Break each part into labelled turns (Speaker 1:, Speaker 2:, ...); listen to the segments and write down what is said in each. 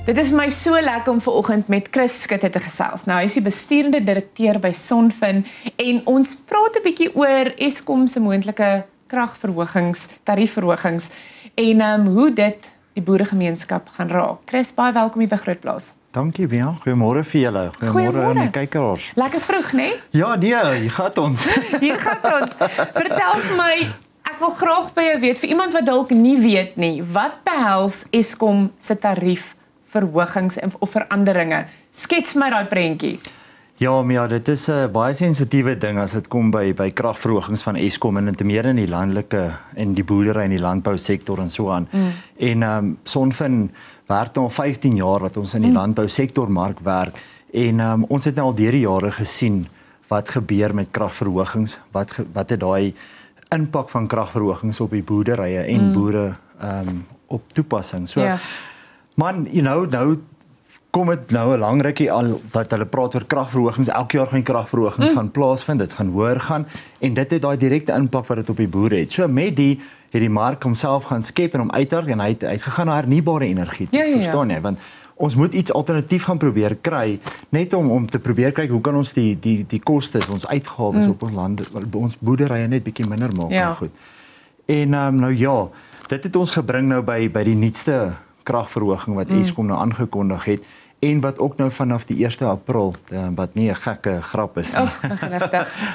Speaker 1: Dit is vir my so lekker om vanoggend met Chris Skutte te gesels. Nou, hy is die bestuurende direkteur by Sonfin en ons praat 'n bietjie oor Eskom se moontlike kragverhogings, tariefverhogings en hoe dit die boeregemeenskap gaan raak. Chris, baie welkom hier by Grootplaas.
Speaker 2: Dankie, Bea. Goeiemôre vir julle. Goeiemôre aan die kykers.
Speaker 1: Lekker vroeg, né?
Speaker 2: Ja, nee, hier gaan ons.
Speaker 1: Hier gaan ons. Vertel vir my, ek wil graag by jou weet, vir iemand wat dalk nie weet nie, wat behels Eskom se tariefverhogings of veranderinge? Skets vir my daai prentjie.
Speaker 2: Ja, Mia, dit is 'n baie sensitiewe ding as dit kom by kragverhogings van Eskom en te meer in die landelike en die boerdery en die landbousektor en so aan. En Sonfin werk nou al 15 jaar wat ons in die landbousektormark werk en ons het nou al deur die jare gesien wat gebeur met kragverhogings, wat het daai impak van kragverhogings op die boerderye en boere op toepassing. So man, nou kom dit nou 'n lang rukkie al wat hulle praat oor kragverhogings. Elke jaar gaan kragverhogings gaan plaasvind, dit gaan hoër gaan en dit het daai direkte impak wat dit op die boere het. So met het die mark homself gaan skep en hom uithaal en hy het gegaan na hernubare energie. Verstaan jy? Want ons moet iets alternatief gaan probeer kry net om te probeer kyk hoe kan ons die kostes, ons uitgawes op ons lande, ons boerderye net bietjie minder maak goed. En nou ja, dit het ons gebring nou by die nuutste kragverhoging wat Eskom nou aangekondig het en wat ook nou vanaf die 1 April wat nie 'n gekke grap is nie,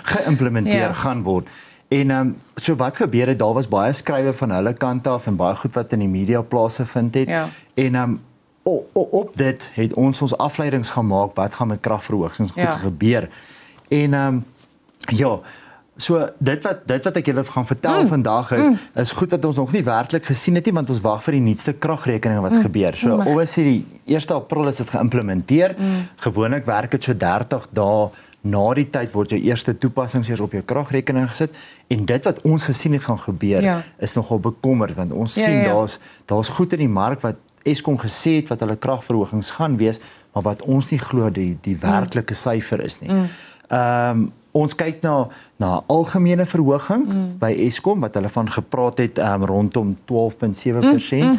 Speaker 2: geïmplementeer gaan word. En so wat gebeur het, daar was baie skrywe van hulle kant af en baie goed wat in die media plaasgevind het. En op dit het ons afleidings gemaak wat gaan met kragverhogings goed gebeur. En ja, so dit wat ek julle gaan vertel vandag is goed wat ons nog nie werklik gesien het nie, want ons wag vir die nuutste kragrekeninge wat gebeur. So obviously die 1 April is dit geïmplementeer. Gewoonlik werk dit so 30 dae na die tyd word jou eerste toepassings eers op jou kragrekening gesit en dit wat ons gesien het gaan gebeur is nogal bekommerd want ons sien daar's goed in die mark wat Eskom gesê het wat hulle kragverhogings gaan wees, maar wat ons nie glo die werklike syfer is nie. Ons kyk na algemene verhoging by Eskom wat hulle van gepraat het rondom 12.7%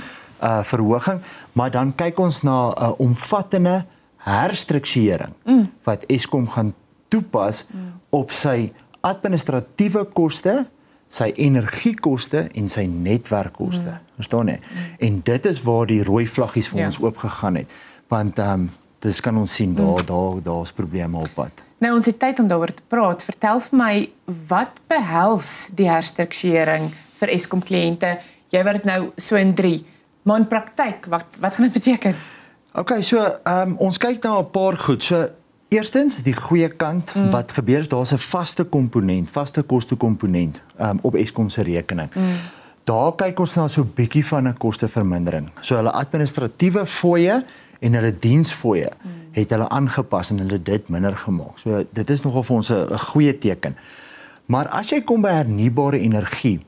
Speaker 2: verhoging, maar dan kyk ons na 'n omvattende herstrukturering wat Eskom gaan toepas op sy administratiewe koste, sy energiekoste en sy netwerkkoste. Verstaan jy? En dit is waar die rooi vlaggies vir ons oopgegaan het, want dis kan ons sien daar's probleme op pad.
Speaker 1: Nou, ons het tyd om daaroor te praat. Vertel vir my, wat behels die herstrukturering vir Eskom kliënte? Jy wat dit nou so in 3, maar in praktyk, wat gaan dit beteken?
Speaker 2: Okay, so ons kyk na 'n paar goed. So eerstens die goeie kant wat gebeur is, daar's 'n vaste komponent, vaste kostekomponent op Eskom se rekening. Daar kyk ons na so 'n bietjie van 'n kostevermindering. So hulle administratiewe fooie en hulle diensfooie het hulle aangepas en hulle dit minder gemaak. So dit is nogal vir ons 'n goeie teken. Maar as jy kom by hernubare energie,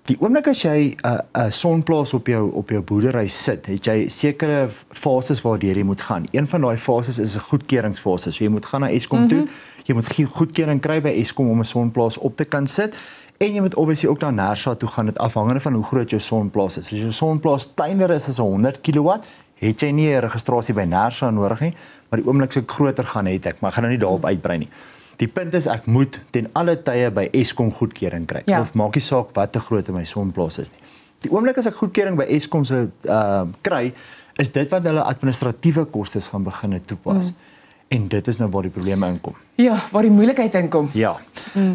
Speaker 2: die oomblik as jy 'n sonplaas op jou boerdery sit, het jy sekere fases waardeur jy moet gaan. Een van daai fases is 'n goedkeuringsfase. So jy moet gaan na Eskom toe, jy moet goedkeuring kry by Eskom om 'n sonplaas op te kan sit. En jy moet obviously ook na NERSA toe gaan, dit afhangende van hoe groot jou sonplaas is. As jou sonplaas kleiner is as 100 kW, het jy nie 'n registrasie by NERSA nodig nie, maar die oomblik as ek groter gaan het ek, maar ek gaan nou nie daarop uitbrei nie. Die punt is ek moet ten alle tye by Eskom goedkeuring kry. Of maak nie saak wat te groot my sonplaas is nie. Die oomblik as ek goedkeuring by Eskom se kry, is dit wat hulle administratiewe kostes gaan begin toepas. En dit is nou waar die probleme inkom.
Speaker 1: Ja, waar die moeilikheid inkom.
Speaker 2: Ja.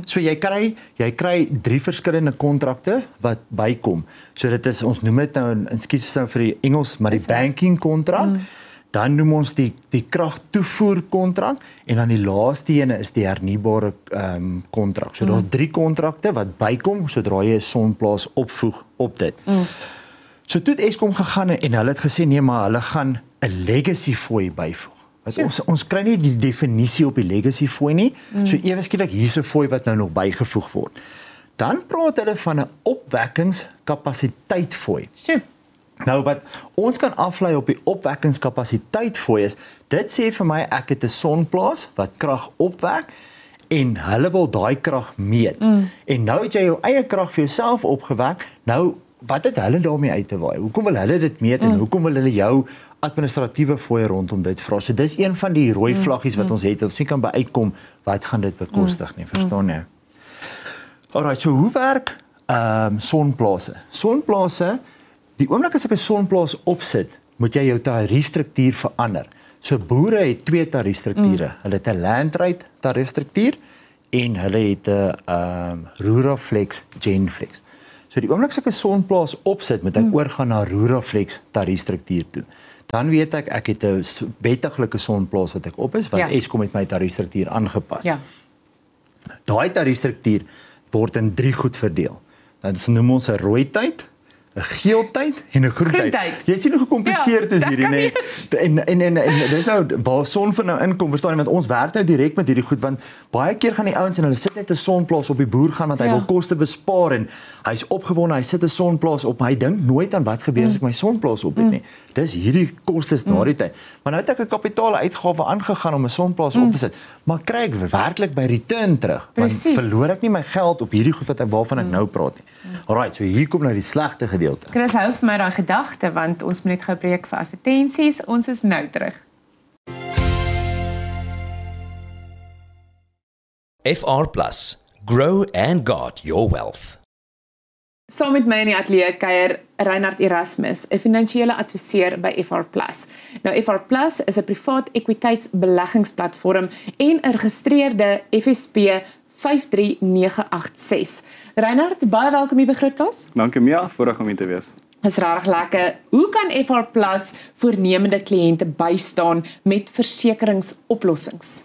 Speaker 2: So jy kry 3 verskillende kontrakte wat bykom. So dit is, ons noem dit nou, ekskuus nou vir die Engels, maar die banking kontrak. Dan noem ons die kragtoevoer kontrak en dan die laaste ene is die hernubare kontrak. So daar's 3 kontrakte wat bykom sodra jy 'n sonplaas opvoeg op dit. So toe het Eskom gegaan en hulle het gesê nee, maar hulle gaan 'n legacy fooi byvoeg. Ons kry nie die definisie op die legacy fooi nie. So ewe skielik hier's 'n fooi wat nou nog bygevoeg word. Dan praat hulle van 'n opwekkingskapasiteit fooi. Nou wat ons kan aflei op die opwekkingskapasiteit fooi is, dit sê vir my ek het 'n sonplaas wat krag opwek en hulle wil daai krag meet. En nou het jy jou eie krag vir jouself opgewek. Nou wat het hulle daarmee uit te waai? Hoekom wil hulle dit meet en hoekom wil hulle jou administratiewe fooie rondom dit vra. So dis een van die rooi vlaggies wat ons het, dat ons nie kan by uitkom wat gaan dit bekostig nie, verstaan jy? Alright, so hoe werk sonplase? Sonplase, die oomblik as ek 'n sonplaas opsit, moet jy jou tariefstruktuur verander. So boere het twee tariefstrukture. Hulle het 'n Landrate tariefstruktuur en hulle het 'n Ruraflex Genflex. So die oomblik as ek 'n sonplaas opsit, moet ek oorgaan na Ruraflex tariefstruktuur toe. Dan weet ek het 'n wettiglike sonplaas wat ek op is, want Eskom het my tariefstruktuur aangepas.
Speaker 1: Ja.
Speaker 2: Daai tariefstruktuur word in 3 goed verdeel. Dan noem ons 'n rooi tyd, 'n geel tyd en 'n groen tyd. Jy sien hoe gecompliseerd is hierdie, nee. En dis nou waar Sonfin nou inkom, verstaan jy, want ons werk nou direk met hierdie goed, want baie keer gaan die ouens en hulle sit net 'n sonplaas op die boer gaan want hy wil koste bespaar en hy's opgewonde, hy sit 'n sonplaas op, maar hy dink nooit aan wat gebeur as ek my sonplaas op het nie. Dis hierdie kostes na die tyd. Maar nou het ek 'n kapitaal uitgawe aangegaan om 'n sonplaas op te sit, maar kry ek werklik by return terug? Want verloor ek nie my geld op hierdie goed waarvan ek nou praat nie. Alright, so hier kom nou die slegte gedeelte.
Speaker 1: Chris, hou vir my daai gedagte, want ons moet net gou breek vir advertensies. Ons is nou terug.
Speaker 3: FR Plus. Grow and guard your wealth.
Speaker 1: Saam met my in die ateljee kuier Reinhard Erasmus, 'n finansiële adviseur by FR Plus. Nou FR Plus is 'n privaat ekwiteitsbeleggingsplatform en 'n geregistreerde FSP 53986. Reinhard, baie welkom hier by Grootplaas.
Speaker 4: Dankie Mia, voorreg om hier te wees.
Speaker 1: Dit is regtig lekker. Hoe kan FR Plus voornemende kliënte bystaan met versekeringsoplossings?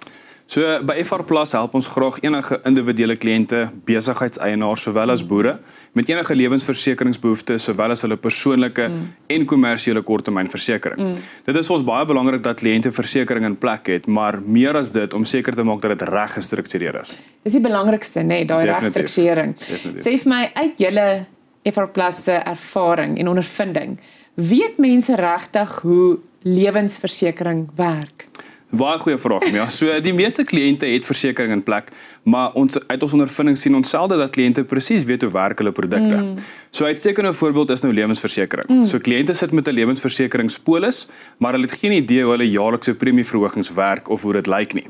Speaker 4: So by FR Plus help ons graag enige individuele kliënte, besigheidseienaars sowel as boere met enige lewensversekeringsbehoeftes sowel as hulle persoonlike en kommersiële korttermynversekering. Dit is vir ons baie belangrik dat kliënte versekering in plek het, maar meer as dit om seker te maak dat dit reg gestruktureer is.
Speaker 1: Dis die belangrikste, nee, daai regstrukturering. Sê vir my uit julle FR Plus se ervaring en ondervinding, weet mense regtig hoe lewensversekering werk?
Speaker 4: Baie goeie vraag, ja. So die meeste kliënte het versekering in plek, maar uit ons ondervinding sien ons selde dat kliënte presies weet hoe werk hulle produkte. So 'n uitstekende voorbeeld is nou lewensversekering. So kliënte sit met 'n lewensversekeringspolis, maar hulle het geen idee hoe hulle jaarlikse premieverhogings werk of hoe dit lyk nie.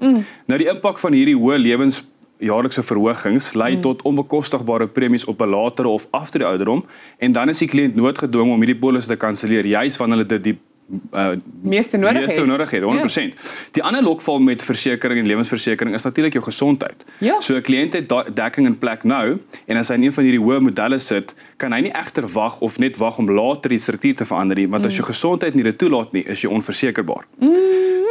Speaker 4: Nou die impak van hierdie hoë jaarlikse verhogings lei tot onbekostigbare premies op 'n latere of after die ouderdom, en dan is die kliënt noodgedwonge om hierdie polis te kanselleer, juis wanneer hulle dit die
Speaker 1: meeste nodig het,
Speaker 4: 100%. Die ander lokval met versekering en lewensversekering is natuurlik jou gesondheid. So 'n kliënt het dekking in plek nou, en as hy in een van hierdie hoë modelle sit, kan hy nie egter wag of net wag om later die struktuur te verander nie, want as jou gesondheid nie dit toelaat nie, is jy onversekerbaar.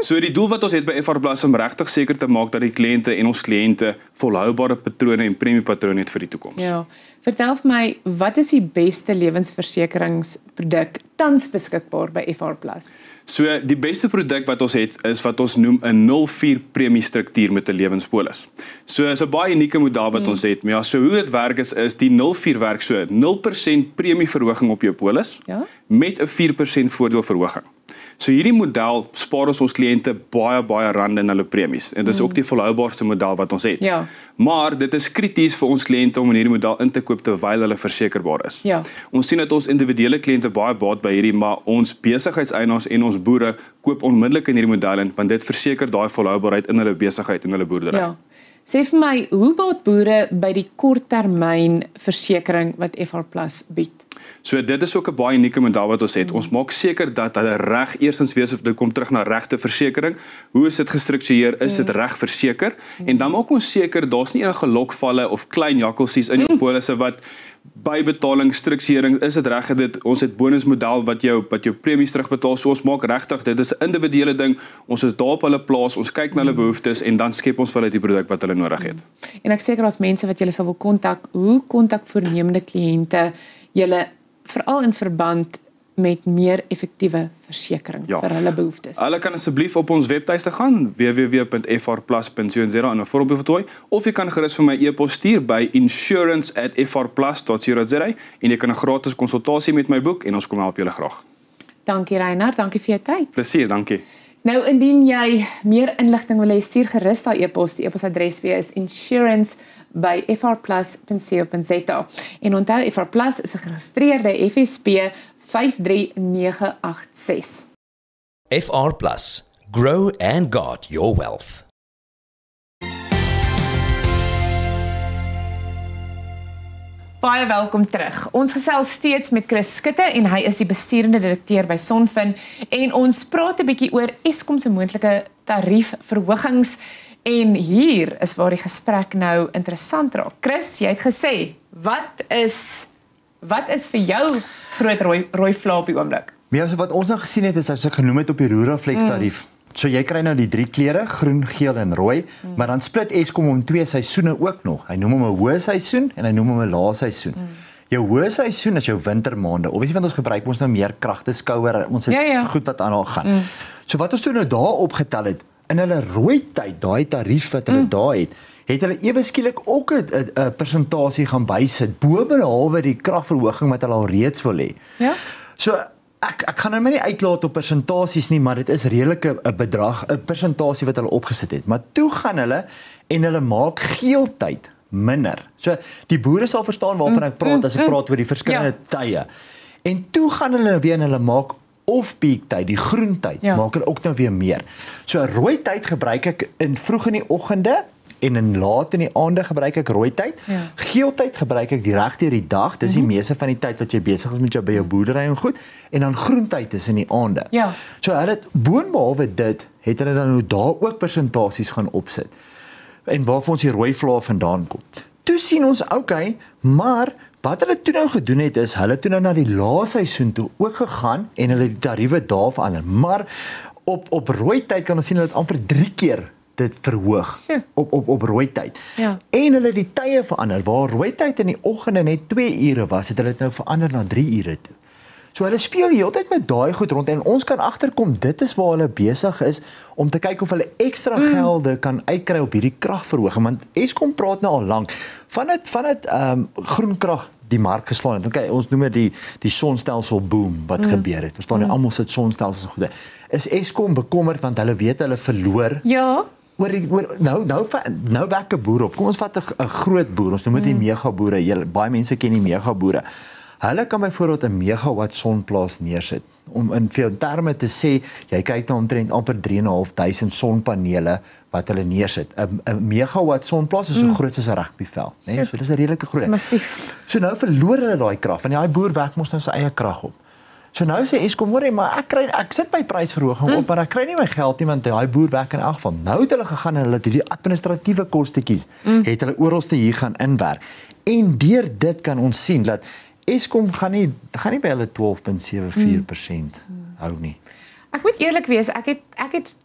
Speaker 4: So die doel wat ons het by FR Plus om regtig seker te maak dat die kliënte en ons kliënte volhoubare patrone en premiepatrone het vir die toekoms.
Speaker 1: Ja. Vertel vir my, wat is die beste lewensversekeringsproduk tans beskikbaar by FR Plus?
Speaker 4: So die beste produk wat ons het is wat ons noem 'n 0,4 premiestruktuur met 'n lewenspolis. So is 'n baie unieke model wat ons het. Maar ja, so hoe dit werk is die 0,4 werk so 0% premieverhoging op jou polis met 'n 4% voordeelverhoging. So hierdie model spaar ons kliënte baie rande in hulle premies, en dit is ook die volhoubaarste model wat ons het. Maar dit is krities vir ons kliënte om in hierdie model in te koop terwyl hulle versekerbaar is. Ons sien dat ons individuele kliënte baie baat by hierdie, maar ons besigheidseienaars en ons boere koop onmiddellik in hierdie model in, want dit verseker daai volhoubaarheid in hulle besigheid en hulle boerdery.
Speaker 1: Sê vir my, hoe baat boere by die korttermyn versekering wat FR Plus bied?
Speaker 4: So dit is ook 'n baie unieke model wat ons het. Ons maak seker dat hulle reg eerstens wees, of dit kom terug na regte versekering. Hoe is dit gestruktureer? Is dit reg verseker? En dan maak ons seker daar's nie enige lokvalle of klein jakkelsies in jou polisse wat bybetaling, strukturering, is dit reg dit ons het bonusmodel wat jou premies terugbetaal. So ons maak regtig, dit is 'n individuele ding. Ons is daar op hulle plaas, ons kyk na hulle behoeftes en dan skep ons vir hulle die produk wat hulle nodig het.
Speaker 1: En ek seker as mense wat julle sal wil kontak, hoe kontak voornemende kliënte julle veral in verband met meer effektiewe versekering vir hulle behoeftes?
Speaker 4: Hulle kan asseblief op ons webtuiste gaan, www.frplus.co.za, en 'n vormpie voltooi, of jy kan gerus vir my e-pos stuur by insurance@frplus.co.za en jy kan 'n gratis konsultasie met my boek en ons kom help julle graag.
Speaker 1: Dankie Reinhard, dankie vir jou tyd.
Speaker 4: Plesier, dankie.
Speaker 1: Nou indien jy meer inligting wil hê, stuur gerus daai e-pos. Die e-posadres weer is insurance@frplus.co.za. En onthou, FR Plus is 'n geregistreerde FSP 53986.
Speaker 3: FR Plus. Grow and guard your wealth.
Speaker 1: Baie welkom terug. Ons gesels steeds met Chris Skutte en hy is die besturende direkteur by Sonfin en ons praat 'n bietjie oor Eskom se moontlike tariefverhogings en hier is waar die gesprek nou interessant raak. Chris, jy het gesê, wat is vir jou groot rooi vla op die oomblik?
Speaker 2: Ja, so wat ons nou gesien het is as ek genoem het op die Ruraflex tarief. So jy kry nou die 3 kleure, groen, geel en rooi, maar dan split Eskom om 2 seisoene ook nog. Hy noem hom 'n hoë seisoen en hy noem hom 'n lae seisoen. Jou hoë seisoen is jou wintermaande. Obviously want ons gebruik ons nou meer kragteskouer, ons het goed wat aan haar gaan. So wat ons toe nou daar opgetel het, in hulle rooi tyd, daai tarief wat hulle daar het hulle ewe skielik ook 'n persentasie gaan bysit bo-behalwe die kragverhoging wat hulle al reeds wil hê.
Speaker 1: Ja.
Speaker 2: So ek gaan nou nie uitlaat op persentasies nie, maar dit is redelik 'n bedrag, 'n persentasie wat hulle opgesit het. Maar toe gaan hulle en hulle maak geeltyd minder. So die boere sal verstaan waarvan ek praat as ek praat oor die verskillende tye. En toe gaan hulle weer en hulle maak off-peak tyd, die groen tyd, maak hulle ook nou weer meer. So rooi tyd gebruik ek in vroeg in die oggende en in laat in die aande gebruik ek rooi tyd. Geel tyd gebruik ek reg deur die dag. Dis die meeste van die tyd wat jy besig is met jou by jou boerdery en goed. En dan groen tyd is in die aande.
Speaker 1: Ja.
Speaker 2: So hulle het boonbehalwe dit het hulle dan nou daar ook persentasies gaan opsit. En waarvan ons die rooi vlae vandaan kom. Toe sien ons maar wat hulle toe nou gedoen het is hulle toe nou na die lae seisoen toe ook gegaan en hulle die tariewe daar verander. Maar op rooi tyd kan ons sien hulle het amper 3 keer dit verhoog op rooi tyd.
Speaker 1: Ja.
Speaker 2: En hulle die tye verander. Waar rooi tyd in die oggende net 2 ure was, het hulle dit nou verander na 3 ure toe. So hulle speel die hele tyd met daai goed rond en ons kan agterkom dit is waar hulle besig is om te kyk of hulle ekstra gelde kan uitkry op hierdie kragverhoging want Eskom praat nou al lank van dit groenkrag die mark geslaan het. Okay, ons noem dit die sonstelsel boom wat gebeur het. Verstaan jy, almal sit sonstelsels goede. Is Eskom bekommerd want hulle weet hulle verloor?
Speaker 1: Ja.
Speaker 2: Nou wek 'n boer op. Kom ons vat 'n groot boer. Ons noem dit die megaboere. Baie mense ken die megaboere. Hulle kan byvoorbeeld 'n megawatt sonplaas neersit. Om in veel terme te sê, jy kyk na omtrent amper 3.500 sonpanele wat hulle neersit. 'n megawatt sonplaas is so groot soos 'n rugbyveld, né? Nee? So dis 'n redelike groot.
Speaker 1: Massief.
Speaker 2: So nou verloor hulle daai krag want daai boer wek mos nou sy eie krag op. So nou sê Eskom, hoor jy, maar ek sit my prysverhoging op, maar ek kry nie my geld nie want daai boer werk in elk geval. Nou het hulle gegaan en hulle het hierdie administratiewe kostetjies het hulle oralste hier gaan inwerk. En deur dit kan ons sien dat Eskom gaan nie by hulle 12.74% hou nie.
Speaker 1: Ek moet eerlik wees, ek het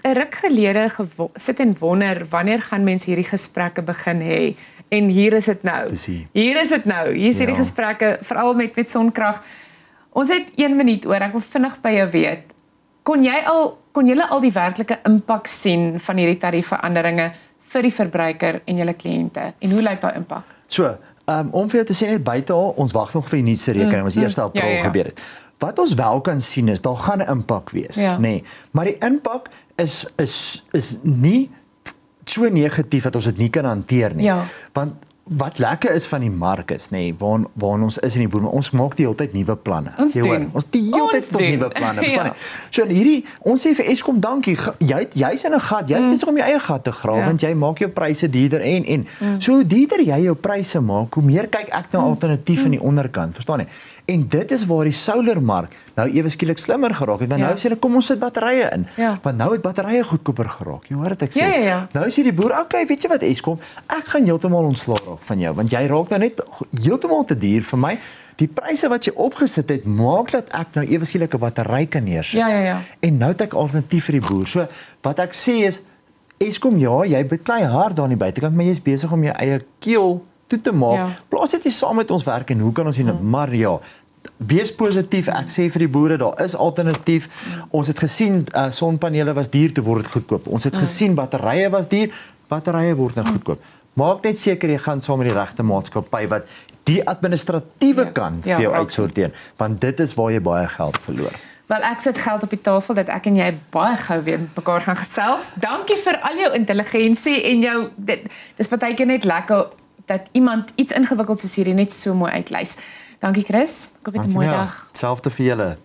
Speaker 1: 'n ruk gelede sit en wonder wanneer gaan mense hierdie gesprekke begin hê en hier is dit nou. Hier is dit nou. Hier is hierdie gesprekke veral met sonkrag. Ons het 1 minuut oor. Ek wil vinnig by jou weet. Kon julle al die werklike impak sien van hierdie tariefveranderinge vir die verbruiker en julle kliënte? En hoe lyk daai impak?
Speaker 2: So, om vir jou te sê net buite al, ons wag nog vir die nuutste rekening, ons 1 April gebeur het. Wat ons wel kan sien is daar gaan 'n impak wees, nê. Maar die impak is nie so negatief dat ons dit nie kan hanteer nie. Want wat lekker is van die mark is, nê, waar ons is in die boer, ons maak die hele tyd nuwe planne.
Speaker 1: Ons die hele
Speaker 2: tyd nuwe planne, verstaan jy? So hierdie, ons sê vir Eskom dankie, jy's in 'n gat, jy's besig om jou eie gat te grawe, want jy maak jou pryse duurder en so hoe duurder jy jou pryse maak, hoe meer kyk ek na alternatief aan die onderkant, verstaan jy? En dit is waar die solarmark nou ewe skielik slimmer geraak het, want nou sê hulle kom ons sit batterye in. Want nou het batterye goedkoper geraak. Jy hoor wat ek sê. Nou sê die boer, okay, weet jy wat Eskom, ek gaan heeltemal ontslaa raak van jou, want jy raak nou net heeltemal te duur vir my. Die pryse wat jy opgesit het, maak dat ek nou ewe skielik 'n battery kan neersit. En nou het ek alternatief vir die boer. So wat ek sê is Eskom, jy beklei hard daar aan die buitekant, maar jy's besig om jou eie keel toe te maak. Plaas dit saam met ons werk en hoe kan ons hier maar wees positief. Ek sê vir die boere, daar is alternatief. Ons het gesien sonpanele was duur, toe word dit goedkoop. Ons het gesien batterye was duur, batterye word nou goedkoop. Maak net seker jy gaan saam met die regte maatskappy wat die administratiewe kant vir jou uitsorteer, want dit is waar jy baie geld verloor.
Speaker 1: Wel, ek sit geld op die tafel dat ek en jy baie gou weer met mekaar gaan gesels. Dankie vir al jou intelligensie en jou dis partykeer net lekker dat iemand iets ingewikkeld soos hierdie net so mooi uitlys. Dankie Chris. Ek hoop jy het 'n mooi dag.
Speaker 2: Selfde vir julle.